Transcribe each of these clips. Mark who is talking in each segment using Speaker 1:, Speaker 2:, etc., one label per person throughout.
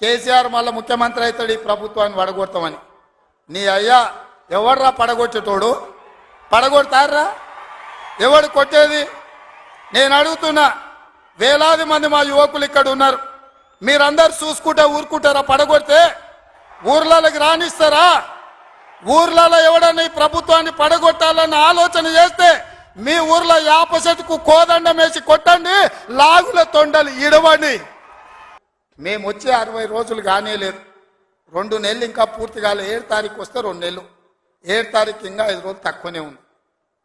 Speaker 1: కేసీఆర్ మళ్ళీ ముఖ్యమంత్రి అవుతాడు ఈ ప్రభుత్వాన్ని పడగొడతామని. నీ అయ్యా ఎవర్రా పడగొట్టేటోడు? పడగొడతారా? ఎవడు కొట్టేది? నేను అడుగుతున్నా, వేలాది మంది మా యువకులు ఇక్కడ ఉన్నారు, మీరందరూ చూసుకుంటే ఊరుకుంటారా? పడగొడితే ఊర్లలోకి రానిస్తారా? ఊర్లలో ఎవడన్నా ఈ ప్రభుత్వాన్ని పడగొట్టాలన్న ఆలోచన చేస్తే మీ ఊర్లో యాప చెట్టుకు కోదండం వేసి కొట్టండి, లాగుల తొండలు ఇడవండి. మేము వచ్చే 60 రోజులు కానే లేదు, 2 నెలలు ఇంకా పూర్తి కాలే. 7 తారీఖు వస్తే 2 నెలలు, 7 తారీఖు ఇంకా 5 రోజులు తక్కువనే ఉంది.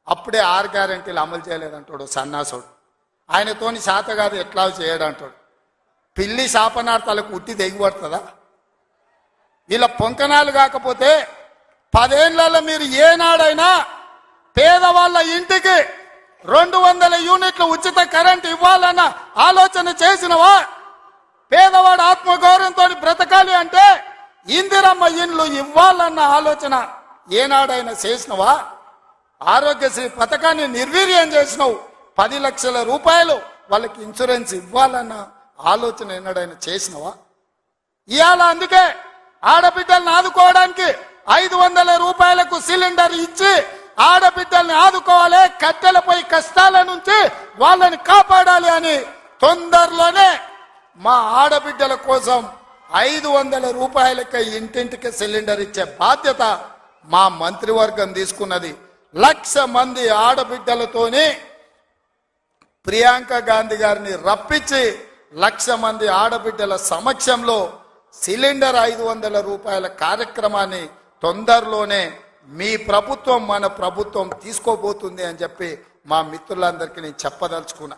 Speaker 1: అప్పుడే 6 గ్యారెంటీలు అమలు చేయలేదంటాడు సన్నాసుడు. ఆయనతోని శాత కాదు ఎట్లా చేయడంటాడు. పిల్లి శాపనార్థాలకు ఉట్టి తెగిపడుతుందా? వీళ్ళ పొంకనాలు కాకపోతే 10 ఏళ్లలో మీరు ఏనాడైనా పేదవాళ్ళ ఇంటికి 200 యూనిట్లు ఉచిత కరెంట్ ఇవ్వాలన్న ఆలోచన చేసినవా? పేదవాడు ఆత్మగౌరవంతో బ్రతకాలి అంటే ఇందిరమ్మ ఇండ్లు ఇవ్వాలన్న ఆలోచన ఏనాడైనా చేసినవా? ఆరోగ్యశ్రీ పథకాన్ని నిర్వీర్యం చేసినవు. 10 లక్షల రూపాయలు వాళ్ళకి ఇన్సూరెన్స్ ఇవ్వాలన్న ఆలోచన ఏనాడైనా చేసినవా? ఇవాళ అందుకే ఆడబిడ్డల్ని ఆదుకోవడానికి 500 రూపాయలకు సిలిండర్ ఇచ్చి ఆడబిడ్డల్ని ఆదుకోవాలి, కట్టెలపై కష్టాల నుంచి వాళ్ళని కాపాడాలి అని తొందరలోనే మా ఆడబిడ్డల కోసం 500 రూపాయలకి ఇంటింటికి సిలిండర్ ఇచ్చే బాధ్యత మా మంత్రివర్గం తీసుకున్నది. 1,00,000 మంది ఆడబిడ్డలతోని ప్రియాంక గాంధీ గారిని రప్పించి 1,00,000 మంది ఆడబిడ్డల సమక్షంలో సిలిండర్ 500 రూపాయల కార్యక్రమాన్ని తొందరలోనే మీ ప్రభుత్వం మన ప్రభుత్వం తీసుకోబోతుంది అని చెప్పి మా మిత్రులందరికీ నేను చెప్పదలుచుకున్నా.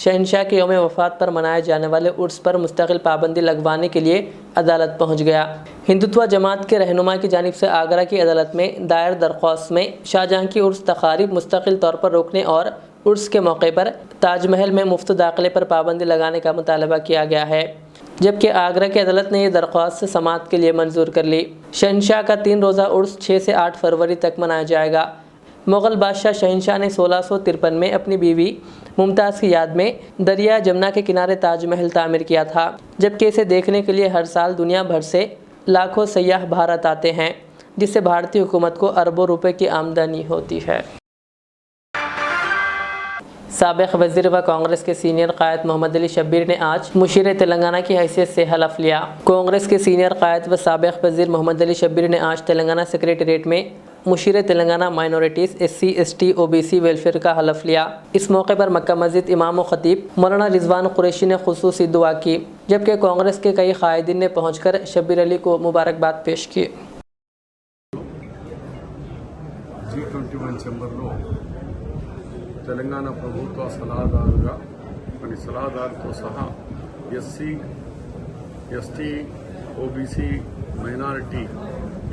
Speaker 2: شہنشاہ کے یوم وفات پر منائے جانے والے عرس پر مستقل پابندی لگوانے کے لیے عدالت پہنچ گیا۔ ہندوتوا جماعت کے رہنما کی جانب سے آگرہ کی عدالت میں دائر درخواست میں شاہجہاں کی عرس تقاریب مستقل طور پر روکنے اور عرس کے موقع پر تاج محل میں مفت داخلے پر پابندی لگانے کا مطالبہ کیا گیا ہے، جبکہ آگرہ کی عدالت نے یہ درخواست سماعت کے لیے منظور کر لی۔ شہنشاہ کا 3 روزہ عرس 6 سے 8 فروری تک منایا جائے گا۔ مغل بادشاہ شہنشاہ نے 1653 میں اپنی بیوی ممتاز کی یاد میں دریا جمنا کے کنارے تاج محل تعمیر کیا تھا، جبکہ اسے دیکھنے کے لیے ہر سال دنیا بھر سے لاکھوں سیاح بھارت آتے ہیں، جس سے بھارتی حکومت کو اربوں روپے کی آمدنی ہوتی ہے۔ سابق وزیر و کانگریس کے سینئر قائد محمد علی شبیر نے آج مشیر تلنگانہ کی حیثیت سے حلف لیا۔ کانگریس کے سینئر قائد و سابق وزیر محمد علی شبیر نے آج تلنگانہ سیکریٹریٹ میں مشیر Telangana minorities SC/ST OBC welfare کا حلف لیا۔ اس موقع پر مکہ مسجد امام و خطیب مولانا رضوان قریشی نے خصوصی دعا کی، جبکہ کانگریس کے کئی قائدین نے پہنچ کر شبیر علی کو مبارکباد پیش کی۔
Speaker 3: G21 ఛాంబర్లో తెలంగాణ ప్రభుత్వ సలహాదారుగా మరి సలహాదారుతో సహా SC, ST, OBC, మైనారిటీ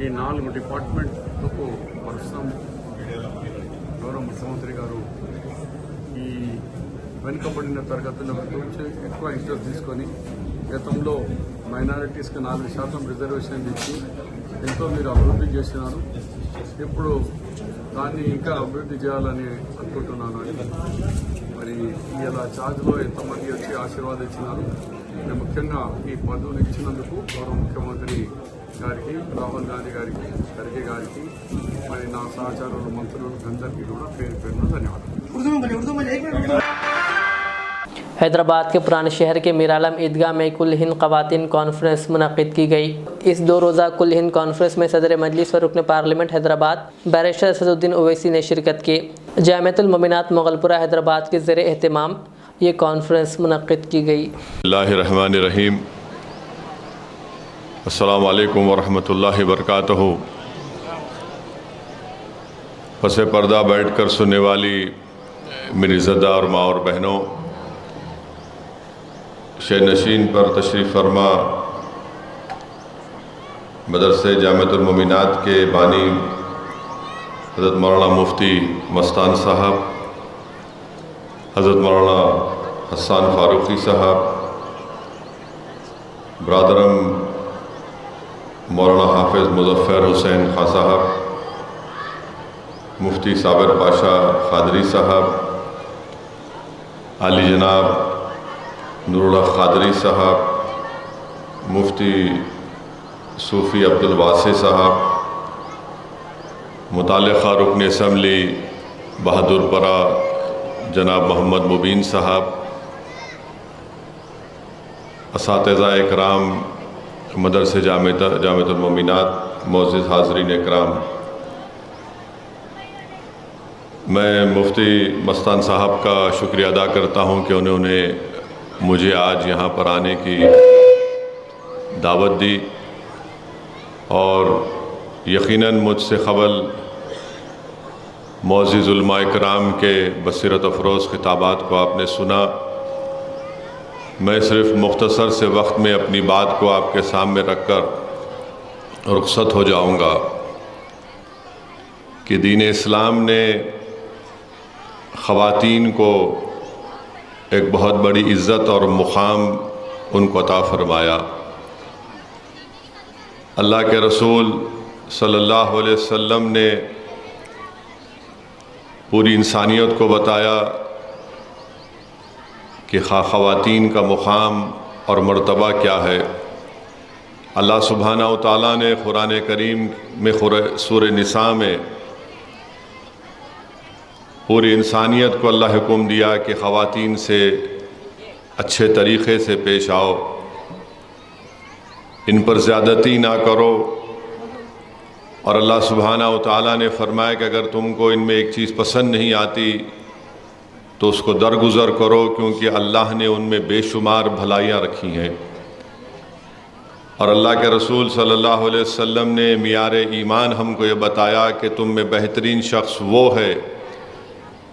Speaker 3: ఈ 4 డిపార్ట్మెంట్లకు ప్రస్తుతం గౌరవ ముఖ్యమంత్రి గారు ఈ వెనుకబడిన తరగతుల గురించి ఎక్కువ ఇంట్రెస్ట్ తీసుకొని గతంలో మైనారిటీస్కి 4% రిజర్వేషన్ ఇచ్చి ఎంతో మీరు అభివృద్ధి చేసినారు. ఇప్పుడు దాన్ని ఇంకా అభివృద్ధి చేయాలని అనుకుంటున్నాను అని మరి ఇలా ఛార్జ్లో ఎంతమంది వచ్చి ఆశీర్వాదించినారు. నేను ముఖ్యంగా ఈ పదవులు ఇచ్చినందుకు గౌరవ ముఖ్యమంత్రి గారికి, రాహుల్ గాంధీ గారికి, ఖర్గే గారికి, మరి నా సహచరులు మంత్రులకు అందరికీ కూడా పేరు పేరున ధన్యవాదాలు।
Speaker 2: حیدرآباد کے پرانے شہر کے میرالم عیدگاہ میں کل ہند خواتین کانفرنس منعقد کی گئی۔ اس 2 روزہ کل ہند کانفرنس میں صدر مجلس و رکن پارلیمنٹ حیدرآباد بیرسٹر اسدالدین اویسی نے شرکت کی۔ جامعۃ المومنات مغل پورہ حیدرآباد کے زیر اہتمام یہ کانفرنس منعقد کی گئی۔
Speaker 4: اللہ الرحمن الرحیم۔ السلام علیکم ورحمۃ اللہ وبرکاتہ۔ پس پردہ بیٹھ کر سننے والی میری عزت دار ماں اور بہنوں، شہ نشین پر تشریف فرما مدرسے جامعۃ المومنات کے بانی حضرت مولانا مفتی مستان صاحب، حضرت مولانا حسان فاروقی صاحب، برادرم مولانا حافظ مظفر حسین خان صاحب، مفتی صابر پاشا قادری صاحب، عالی جناب نور اللہ قادری صاحب، مفتی صوفی عبد الواسع صاحب، متعلقہ رکن اسمبلی بہادر پرہ جناب محمد مبین صاحب، اساتذہ اکرام مدرسے جامعۃ المومنات، معزز حاضرین اکرام، میں مفتی مستان صاحب کا شکریہ ادا کرتا ہوں کہ انہوں نے مجھے آج یہاں پر آنے کی دعوت دی، اور یقیناً مجھ سے قبل معزز علماء کرام کے بصیرت افروز خطابات کو آپ نے سنا۔ میں صرف مختصر سے وقت میں اپنی بات کو آپ کے سامنے رکھ کر رخصت ہو جاؤں گا کہ دین اسلام نے خواتین کو ایک بہت بڑی عزت اور مقام ان کو عطا فرمایا۔ اللہ کے رسول صلی اللہ علیہ وسلم نے پوری انسانیت کو بتایا کہ خواتین کا مقام اور مرتبہ کیا ہے۔ اللہ سبحانہ و تعالیٰ نے قرآن کریم میں سورہ نساء میں پوری انسانیت کو اللہ حکم دیا کہ خواتین سے اچھے طریقے سے پیش آؤ، ان پر زیادتی نہ کرو، اور اللہ سبحانہ و تعالیٰ نے فرمایا کہ اگر تم کو ان میں ایک چیز پسند نہیں آتی تو اس کو درگزر کرو، کیونکہ اللہ نے ان میں بے شمار بھلائیاں رکھی ہیں۔ اور اللہ کے رسول صلی اللہ علیہ وسلم نے معیار ایمان ہم کو یہ بتایا کہ تم میں بہترین شخص وہ ہے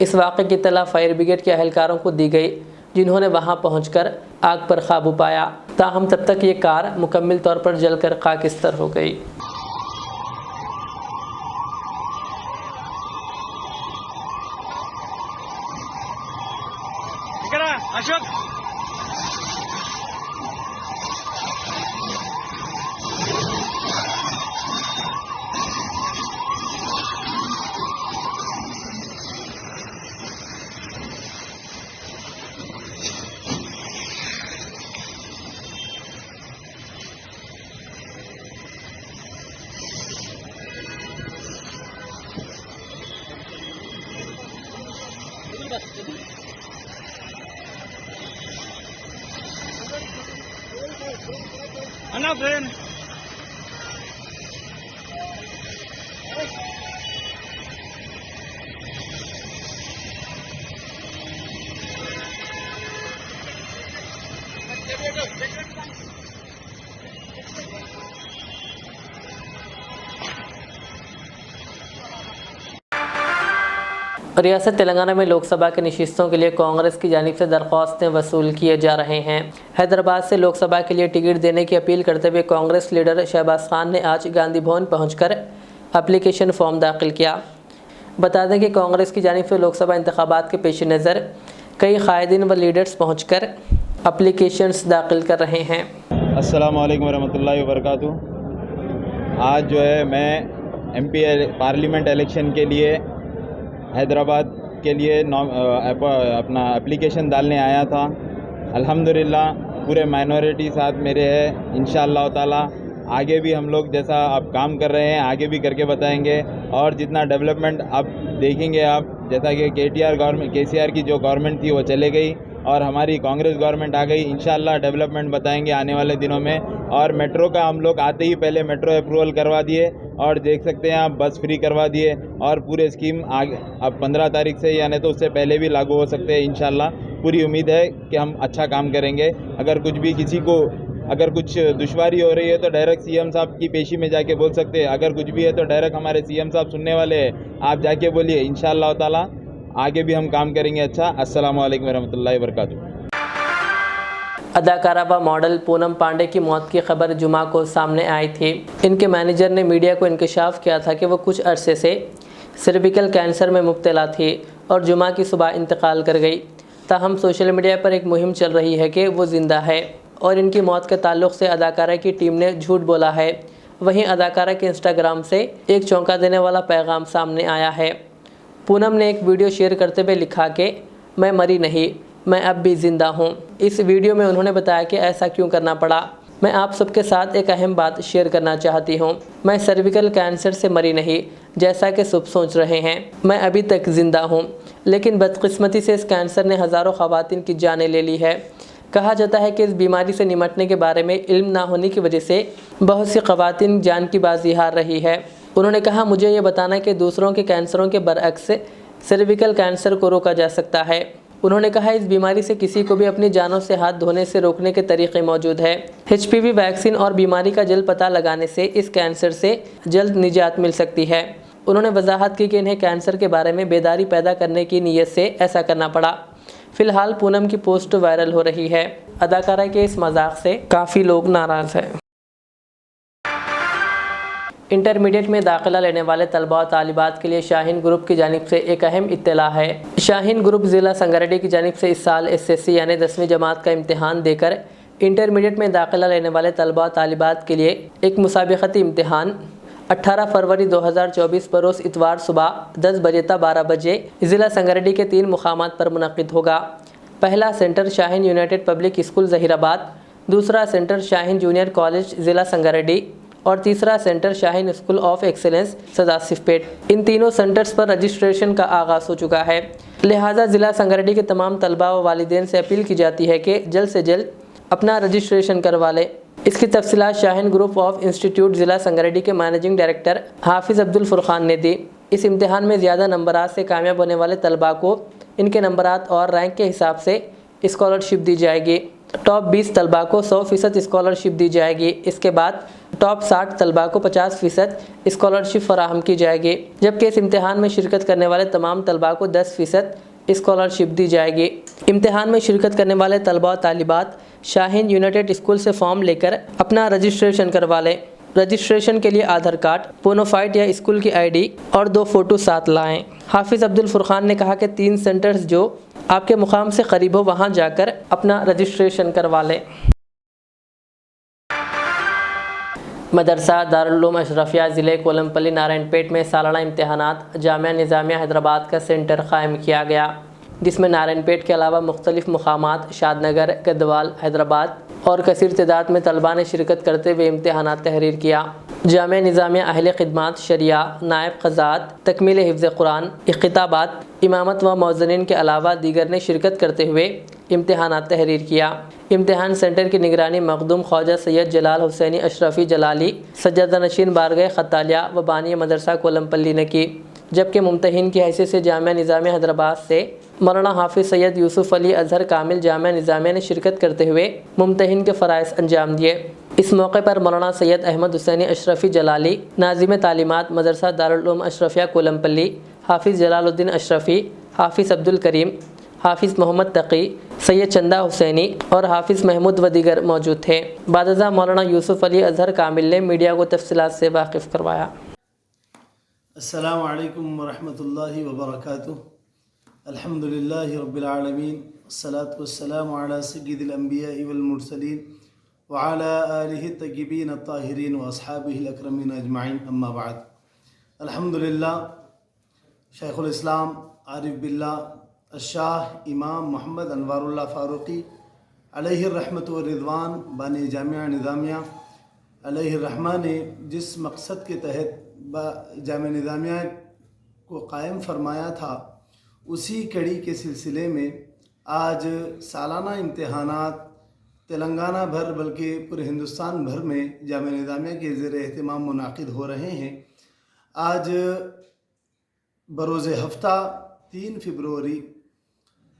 Speaker 2: اس واقعے کی اطلاع فائر بریگیڈ کے اہلکاروں کو دی گئی، جنہوں نے وہاں پہنچ کر آگ پر قابو پایا، تاہم تب تک یہ کار مکمل طور پر جل کر خاکستر ہو گئی۔ ریاست تلنگانہ میں لوک سبھا کے نشستوں کے لیے کانگریس کی جانب سے درخواستیں وصول کیے جا رہے ہیں۔ حیدرآباد سے لوک سبھا کے لیے ٹکٹ دینے کی اپیل کرتے ہوئے کانگریس لیڈر شہباز خان نے آج گاندھی بھون پہنچ کر اپلیکیشن فارم داخل کیا۔ بتا دیں کہ کانگریس کی جانب سے لوک سبھا انتخابات کے پیش نظر کئی قائدین و لیڈرز پہنچ کر اپلیکیشنز داخل کر رہے ہیں۔
Speaker 5: السلام علیکم ورحمۃ اللہ وبرکاتہ۔ آج جو ہے میں MP پارلیمنٹ الیکشن کے لیے حیدرآباد کے لیے اپنا اپلیکیشن ڈالنے آیا تھا۔ الحمدللہ پورے مائنورٹی ساتھ میرے ہے، انشاءاللہ تعالی آگے بھی ہم لوگ جیسا آپ کام کر رہے ہیں آگے بھی کر کے بتائیں گے، اور جتنا ڈیولپمنٹ آپ دیکھیں گے آپ جیسا کہ KCR کی جو گورنمنٹ تھی وہ چلے گئی اور ہماری کانگریس گورنمنٹ آ گئی، انشاءاللہ ڈیولپمنٹ بتائیں گے آنے والے دنوں میں۔ اور میٹرو کا ہم لوگ آتے ہی پہلے میٹرو اپروول کروا دیے اور دیکھ سکتے ہیں آپ بس فری کروا دیے، اور پورے اسکیم آگے اب 15 تاریخ سے یعنی تو اس سے پہلے بھی لاگو ہو سکتے ہیں انشاءاللہ۔ پوری امید ہے کہ ہم اچھا کام کریں گے۔ اگر کچھ بھی کسی کو اگر کچھ دشواری ہو رہی ہے تو ڈائریکٹ CM صاحب کی پیشی میں جا کے بول سکتے ہیں، اگر کچھ بھی ہے تو ڈائریکٹ ہمارے CM صاحب سننے والے ہیں، آپ جا کے بولیے، انشاءاللہ تعالی آگے بھی ہم کام کریں گے اچھا۔ السلام علیکم ورحمۃ اللہ وبرکاتہ۔
Speaker 2: اداکارہ و ماڈل پونم پانڈے کی موت کی خبر جمعہ کو سامنے آئی تھی۔ ان کے مینیجر نے میڈیا کو انکشاف کیا تھا کہ وہ کچھ عرصے سے سرویکل کینسر میں مبتلا تھی اور جمعہ کی صبح انتقال کر گئی، تاہم سوشل میڈیا پر ایک مہم چل رہی ہے کہ وہ زندہ ہے اور ان کی موت کے تعلق سے اداکارہ کی ٹیم نے جھوٹ بولا ہے۔ وہیں اداکارہ کے انسٹاگرام سے ایک چونکا دینے والا پیغام سامنے آیا ہے۔ پونم نے ایک ویڈیو شیئر کرتے ہوئے لکھا کہ میں مری نہیں، میں اب بھی زندہ ہوں۔ اس ویڈیو میں انہوں نے بتایا کہ ایسا کیوں کرنا پڑا۔ میں آپ سب کے ساتھ ایک اہم بات شیئر کرنا چاہتی ہوں، میں سرویکل کینسر سے مری نہیں جیسا کہ سب سوچ رہے ہیں، میں ابھی تک زندہ ہوں، لیکن بدقسمتی سے اس کینسر نے ہزاروں خواتین کی جانیں لے لی ہے۔ کہا جاتا ہے کہ اس بیماری سے نمٹنے کے بارے میں علم نہ ہونے کی وجہ سے بہت سی خواتین جان کی بازی ہار رہی ہے۔ انہوں نے کہا مجھے یہ بتانا کہ دوسروں کے کینسروں کے برعکس سرویکل کینسر کو روکا جا سکتا ہے۔ انہوں نے کہا اس بیماری سے کسی کو بھی اپنی جانوں سے ہاتھ دھونے سے روکنے کے طریقے موجود ہیں۔ HPV ویکسین اور بیماری کا جلد پتہ لگانے سے اس کینسر سے جلد نجات مل سکتی ہے۔ انہوں نے وضاحت کی کہ انہیں کینسر کے بارے میں بیداری پیدا کرنے کی نیت سے ایسا کرنا پڑا۔ فی الحال پونم کی پوسٹ وائرل ہو رہی ہے۔ اداکارہ کے اس مذاق سے کافی لوگ ناراض ہیں۔ انٹرمیڈیٹ میں داخلہ لینے والے طلباء و طالبات کے لیے شاہین گروپ کی جانب سے ایک اہم اطلاع ہے۔ شاہین گروپ ضلع سنگریڈی کی جانب سے اس سال SSC یعنی 10ویں جماعت کا امتحان دے کر انٹرمیڈیٹ میں داخلہ لینے والے طلباء و طالبات کے لیے ایک مسابقتی امتحان 18 فروری 2024 بروز اتوار صبح 10 بجے تا 12 بجے ضلع سنگریڈی کے 3 مقامات پر منعقد ہوگا۔ پہلا سینٹر شاہین یونائٹڈ پبلک اسکول ظہیر آباد، دوسرا سینٹر شاہین جونیئر کالج ضلع سنگریڈی اور تیسرا center Shaheen school of excellence Sadasivpet. ان تینوں سینٹرز پر رجسٹریشن کا آغاز ہو چکا ہے، لہٰذا ضلع سنگریڈی کے تمام طلباء و والدین سے اپیل کی جاتی ہے کہ جلد سے جلد اپنا رجسٹریشن کروا لیں۔ اس کی تفصیلات شاہین گروپ آف انسٹیٹیوٹ ضلع سنگریڈی کے مینیجنگ ڈائریکٹر حافظ عبدالفرقان نے دی۔ اس امتحان میں زیادہ نمبرات سے کامیاب ہونے والے طلباء کو ان کے نمبرات اور رینک کے حساب سے اسکالرشپ دی جائے گی۔ ٹاپ 20 طلباء کو 100% اسکالرشپ دی جائے گی۔ اس کے بعد ٹاپ 60 طلباء کو 50% اسکالرشپ فراہم کی جائے گی، جبکہ اس امتحان میں شرکت کرنے والے تمام طلباء کو 10% اسکالرشپ دی جائے گی۔ امتحان میں شرکت کرنے والے طلباء و طالبات شاہین یونائٹڈ اسکول سے فارم لے کر اپنا رجسٹریشن کروا لیں۔ رجسٹریشن کے لیے آدھار کارڈ، بونافائیڈ یا اسکول کی ID اور 2 فوٹو ساتھ لائیں۔ حافظ عبدالفرقان نے کہا کہ 3 سینٹرز جو آپ کے مقام سے قریب ہو وہاں جا کر اپنا رجسٹریشن کروا لیں۔ مدرسہ دارالعلوم اشرفیہ ضلع کولم پلی نارائن پیٹ میں سالانہ امتحانات جامعہ نظامیہ حیدرآباد کا سینٹر قائم کیا گیا، جس میں نارائن پیٹ کے علاوہ مختلف مقامات شاد نگر، گدوال، حیدرآباد اور کثیر تعداد میں طلباء نے شرکت کرتے ہوئے امتحانات تحریر کیا۔ جامعہ نظامیہ اہل خدمات شریعہ، نائب قضات، تکمیل حفظ قرآن، خطابات، امامت و مؤذنین کے علاوہ دیگر نے شرکت کرتے ہوئے امتحانات تحریر کیا۔ امتحان سینٹر کی نگرانی مخدوم خواجہ سید جلال حسینی اشرفی جلالی، سجادہ نشین بارگاہ خطالیہ و بانی مدرسہ کولم پلی نے کی، جبکہ ممتحن کی حیثیت سے جامعہ نظامیہ حیدرآباد سے مولانا حافظ سید یوسف علی اظہر کامل جامعہ نظامیہ نے شرکت کرتے ہوئے ممتحن کے فرائض انجام دیے۔ اس موقع پر مولانا سید احمد حسینی اشرفی جلالی، ناظم تعلیمات مدرسہ دارالعلوم اشرفیہ کولم پلی، حافظ جلال الدین اشرفی، حافظ عبدالکریم، حافظ محمد تقی، سید چندہ حسینی اور حافظ محمود و دیگر موجود تھے۔ بعد ازاں مولانا یوسف علی اظہر کامل نے میڈیا کو تفصیلات سے واقف کروایا۔
Speaker 6: السلام علیکم ورحمۃ اللہ وبرکاتہ۔ الحمدللہ رب العالمین، والصلاة والسلام علی سید الانبیاء والمرسلین وعلی آلہ الطیبین الطاہرین واصحابہ الاکرمین اجمعین، اما بعد۔ الحمدللہ شیخ الاسلام عارف باللہ الشاہ امام محمد انوار اللہ فاروقی علیہ الرحمۃ والرضوان بانی جامعہ نظامیہ علیہ الرحمہ نے جس مقصد کے تحت جامعہ نظامیہ کو قائم فرمایا تھا، اسی کڑی کے سلسلے میں آج سالانہ امتحانات تلنگانہ بھر بلکہ پورے ہندوستان بھر میں جامعہ نظامیہ کے زیر اہتمام منعقد ہو رہے ہیں۔ آج بروز ہفتہ 3 فروری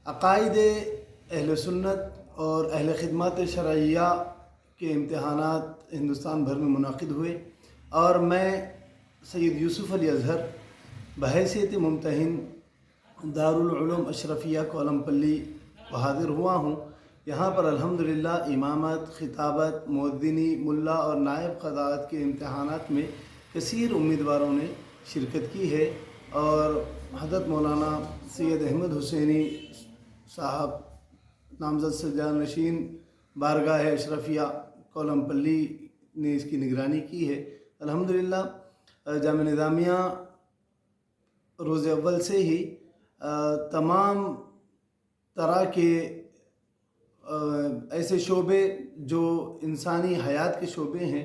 Speaker 6: عقائد اہل سنت اور اہل خدمات شرعیہ کے امتحانات ہندوستان بھر میں منعقد ہوئے، اور میں سید یوسف علی اظہر بحیثیت ممتحن دارالعلوم اشرفیہ کولم پلی حاضر ہوا ہوں۔ یہاں پر الحمدللہ امامت، خطابت، مؤذنی، ملا اور نائب قضات کے امتحانات میں کثیر امیدواروں نے شرکت کی ہے، اور حضرت مولانا سید احمد حسینی صاحب نامزد سجادہ نشین بارگاہ اشرفیہ کولم پلی نے اس کی نگرانی کی ہے۔ الحمدللہ جامعہ نظامیہ روز اول سے ہی تمام طرح کے ایسے شعبے جو انسانی حیات کے شعبے ہیں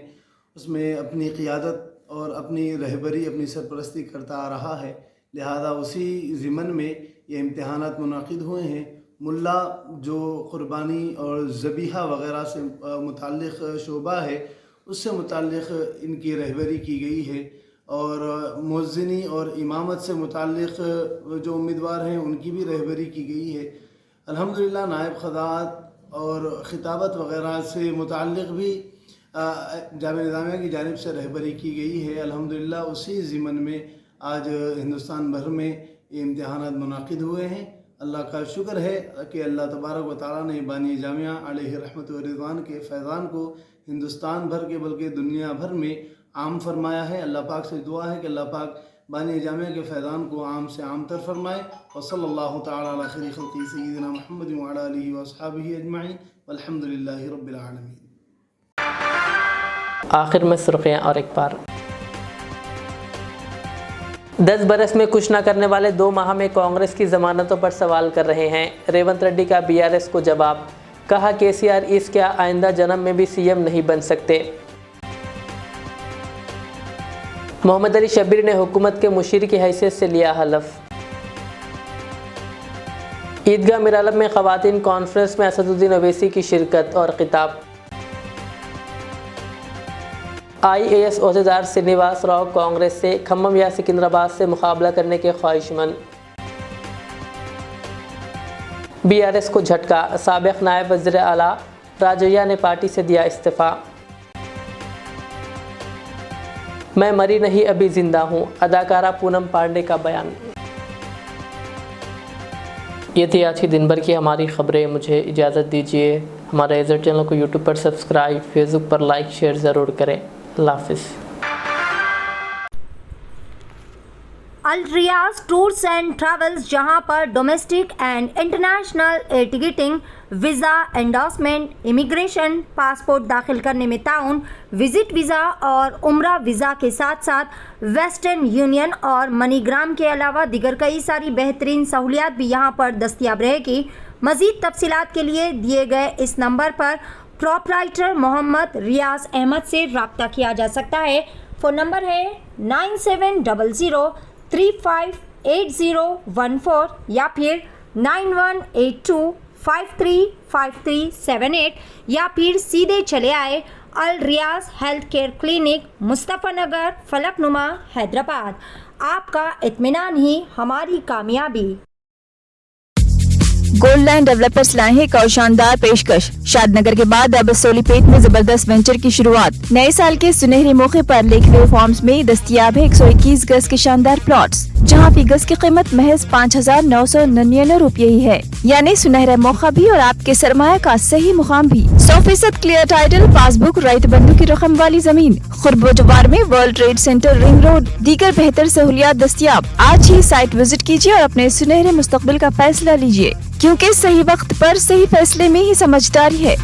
Speaker 6: اس میں اپنی قیادت اور اپنی رہبری، اپنی سرپرستی کرتا آ رہا ہے، لہذا اسی ضمن میں یہ امتحانات منعقد ہوئے ہیں۔ ملا جو قربانی اور ذبیحہ وغیرہ سے متعلق شعبہ ہے، اس سے متعلق ان کی رہبری کی گئی ہے، اور مؤذنی اور امامت سے متعلق جو امیدوار ہیں ان کی بھی رہبری کی گئی ہے۔ الحمدللہ نائب قضات اور خطابت وغیرہ سے متعلق بھی جامعہ نظامیہ کی جانب سے رہبری کی گئی ہے۔ الحمدللہ اسی ضمن میں آج ہندوستان بھر میں یہ امتحانات منعقد ہوئے ہیں۔ اللہ کا شکر ہے کہ اللہ تبارک و تعالیٰ نے بانی جامعہ علیہ رحمت و رضوان کے فیضان کو ہندوستان بھر کے بلکہ دنیا بھر میں عام فرمایا ہے۔ اللہ پاک سے دعا ہے کہ اللہ پاک بانی جامعہ کے فیضان کو عام سے عام تر فرمائے، وصلی اللہ تعالیٰ علی خیر خلقہ سیدنا محمد وعلی آلہ واصحابہ اجمعین، والحمد للہ رب العالمین۔
Speaker 2: آخر میں سرخیاں اور ایک بار 10 برس میں کچھ نہ کرنے والے 2 ماہ میں کانگریس کی ضمانتوں پر سوال کر رہے ہیں ریونت ریڈی کا BRS کو جواب، کہا KCR اس کیا آئندہ جنم میں بھی CM نہیں بن سکتے۔ محمد علی شبیر نے حکومت کے مشیر کی حیثیت سے لیا حلف۔ عیدگاہ میرالب میں خواتین کانفرنس میں اسد الدین اویسی کی شرکت اور خطاب۔ IAS عہدیدار سرینواس راؤ کانگریس سے کھمم یا سکندرآباد سے مقابلہ کرنے کے خواہش مند۔ BRS کو جھٹکا، سابق نائب وزیر اعلیٰ راجویہ نے پارٹی سے دیا استعفیٰ۔ میں مری نہیں ابھی زندہ ہوں، اداکارہ پونم پانڈے کا بیان۔ یہ تھی آج کی دن بھر کی ہماری خبریں۔ مجھے اجازت دیجیے، ہمارے ایزر چینل کو یوٹیوب پر سبسکرائب، فیس بک پر لائک شیئر ضرور کریں۔ اللہ حافظ۔
Speaker 7: الریاض ٹورز اینڈ ٹریولز، جہاں پر domestic and international air ticketing, visa endorsement, immigration, passport داخل کرنے میں تعاون، وزٹ ویزا اور عمرہ ویزا کے ساتھ ساتھ ویسٹرن یونین اور منی گرام کے علاوہ دیگر کئی ساری بہترین سہولیات بھی یہاں پر دستیاب رہے گی۔ مزید تفصیلات کے لیے دیے گئے اس نمبر پر پروپرائٹر محمد ریاض احمد سے رابطہ کیا جا سکتا ہے۔ فون نمبر ہے 9700358014 یا پھر 9182535378 یا پھر سیدھے چلے آئے الریاض ہیلتھ کیئر کلینک، مصطفیٰ نگر، فلک نما، حیدرآباد۔ آپ کا اطمینان ہی ہماری کامیابی۔
Speaker 8: گولڈ لینڈ ڈیولپرز لائے ہیں ایک اور شاندار پیشکش۔ شاد نگر کے بعد اب سولی پیٹ میں زبردست وینچر کی شروعات۔ نئے سال کے سنہرے موقع پر لیک ویو فارمز میں دستیاب ہے 121 گز کے شاندار پلاٹس، جہاں فی گز کی قیمت محض 5,999 روپے ہی ہے، یعنی سنہرا موقع بھی اور آپ کے سرمایہ کا صحیح مقام بھی۔ 100% کلیئر ٹائٹل، پاس بک، رائٹ بندو کی رقم والی زمین، قرب و جوار میں world trade centre, ring road, دیگر بہتر سہولیات دستیاب۔ آج ہی سائٹ وزٹ کیجیے اور اپنے سنہرے مستقبل کا فیصلہ لیجیے، کیونکہ صحیح وقت پر صحیح فیصلے میں ہی سمجھداری ہے۔